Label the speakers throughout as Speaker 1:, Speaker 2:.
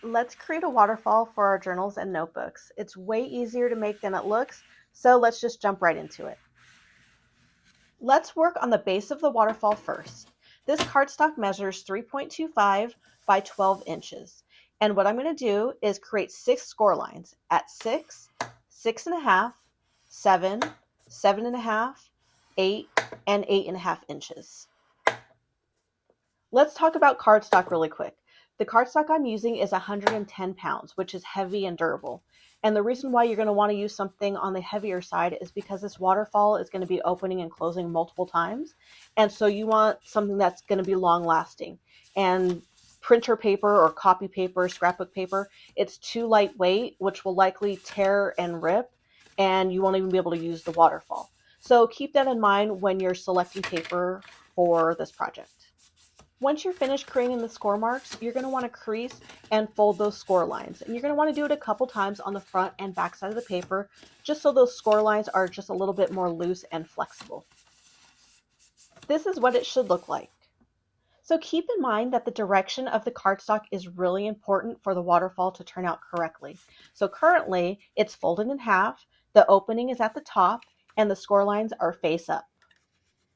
Speaker 1: Let's create a waterfall for our journals and notebooks. It's way easier to make than it looks, so let's just jump right into it. Let's work on the base of the waterfall first. This cardstock measures 3.25 by 12 inches. And what I'm going to do is create 6 score lines at 6, 6.5, 7, 7.5, 8, and 8.5 inches. Let's talk about cardstock really quick. The cardstock I'm using is 110 pounds, which is heavy and durable. And the reason why you're going to want to use something on the heavier side is because this waterfall is going to be opening and closing multiple times. And so you want something that's going to be long lasting. And printer paper or copy paper, scrapbook paper, it's too lightweight, which will likely tear and rip, and you won't even be able to use the waterfall. So keep that in mind when you're selecting paper for this project. Once you're finished creating the score marks, you're going to want to crease and fold those score lines. And you're going to want to do it a couple times on the front and back side of the paper, just so those score lines are just a little bit more loose and flexible. This is what it should look like. So keep in mind that the direction of the cardstock is really important for the waterfall to turn out correctly. So currently it's folded in half, the opening is at the top, and the score lines are face up.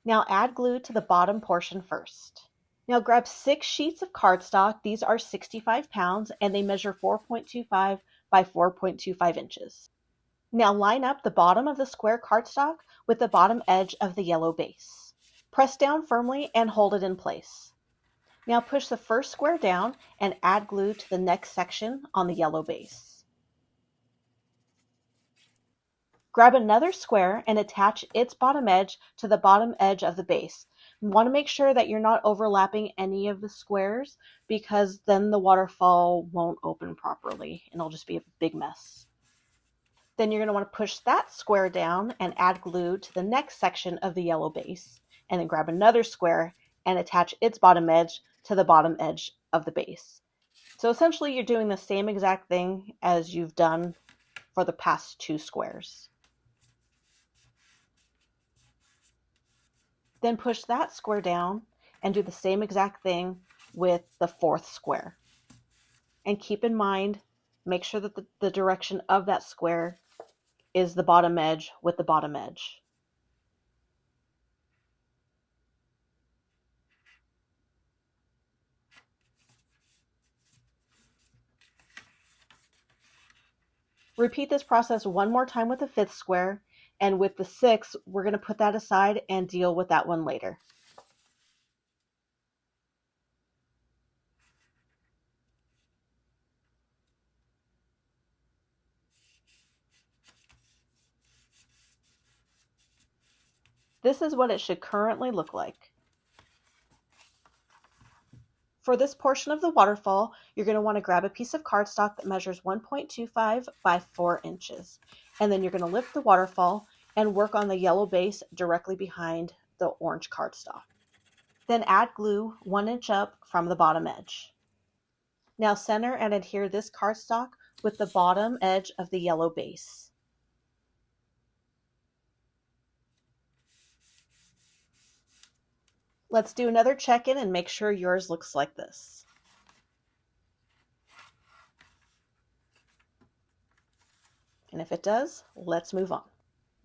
Speaker 1: Now add glue to the bottom portion first. Now grab 6 sheets of cardstock. These are 65 pounds and they measure 4.25 by 4.25 inches. Now line up the bottom of the square cardstock with the bottom edge of the yellow base. Press down firmly and hold it in place. Now push the first square down and add glue to the next section on the yellow base. Grab another square and attach its bottom edge to the bottom edge of the base. You want to make sure that you're not overlapping any of the squares, because then the waterfall won't open properly and it'll just be a big mess. Then you're going to want to push that square down and add glue to the next section of the yellow base, and then grab another square and attach its bottom edge to the bottom edge of the base. So essentially you're doing the same exact thing as you've done for the past 2 squares. Then push that square down and do the same exact thing with the 4th square. And keep in mind, make sure that the direction of that square is the bottom edge with the bottom edge. Repeat this process one more time with the 5th square, and with the 6th, we're going to put that aside and deal with that one later. This is what it should currently look like. For this portion of the waterfall, you're going to want to grab a piece of cardstock that measures 1.25 by 4 inches. And then you're going to lift the waterfall and work on the yellow base directly behind the orange cardstock. Then add glue 1 inch up from the bottom edge. Now center and adhere this cardstock with the bottom edge of the yellow base. Let's do another check-in and make sure yours looks like this. And if it does, let's move on.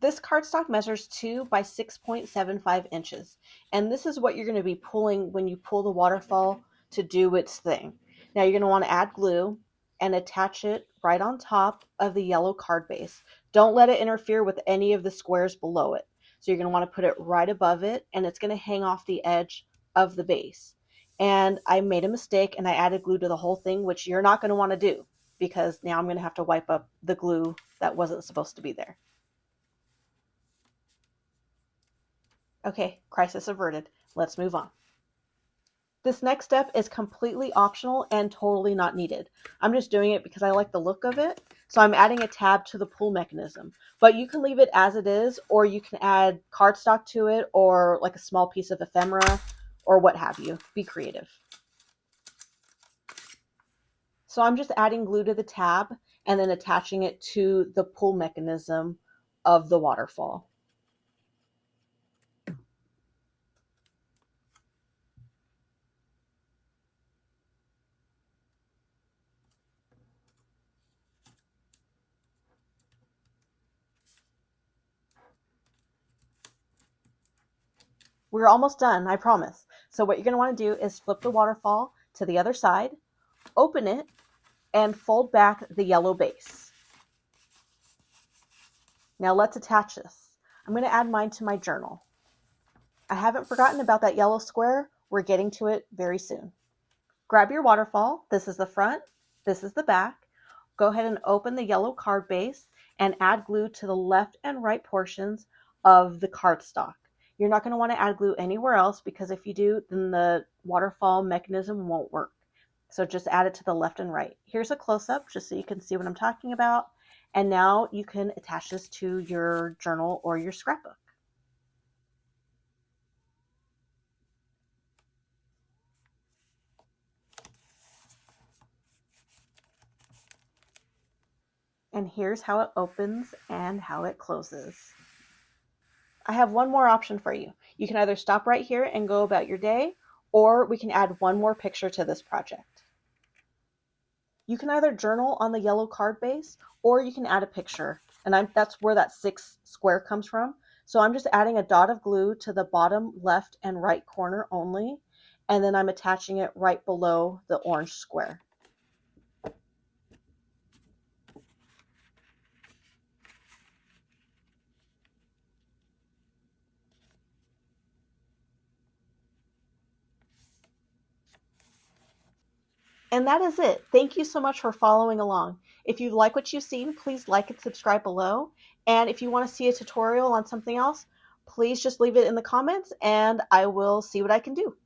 Speaker 1: This cardstock measures 2 by 6.75 inches. And this is what you're going to be pulling when you pull the waterfall to do its thing. Now you're going to want to add glue and attach it right on top of the yellow card base. Don't let it interfere with any of the squares below it. So you're going to want to put it right above it, and it's going to hang off the edge of the base. And I made a mistake and I added glue to the whole thing, which you're not going to want to do, because now I'm going to have to wipe up the glue that wasn't supposed to be there. Okay, crisis averted. Let's move on. This next step is completely optional and totally not needed. I'm just doing it because I like the look of it. So I'm adding a tab to the pull mechanism, but you can leave it as it is, or you can add cardstock to it, or like a small piece of ephemera, or what have you. Be creative. So I'm just adding glue to the tab and then attaching it to the pull mechanism of the waterfall. We're almost done, I promise. So what you're going to want to do is flip the waterfall to the other side, open it, and fold back the yellow base. Now let's attach this. I'm going to add mine to my journal. I haven't forgotten about that yellow square. We're getting to it very soon. Grab your waterfall. This is the front. This is the back. Go ahead and open the yellow card base and add glue to the left and right portions of the cardstock. You're not going to want to add glue anywhere else because if you do, then the waterfall mechanism won't work. So just add it to the left and right. Here's a close-up just so you can see what I'm talking about. And now you can attach this to your journal or your scrapbook. And here's how it opens and how it closes. I have one more option for you. You can either stop right here and go about your day, or we can add one more picture to this project. You can either journal on the yellow card base, or you can add a picture. And that's where that 6 square comes from. So I'm just adding a dot of glue to the bottom left and right corner only, and then I'm attaching it right below the orange square. And that is it. Thank you so much for following along. If you like what you've seen, please like and subscribe below. And if you want to see a tutorial on something else, please just leave it in the comments and I will see what I can do.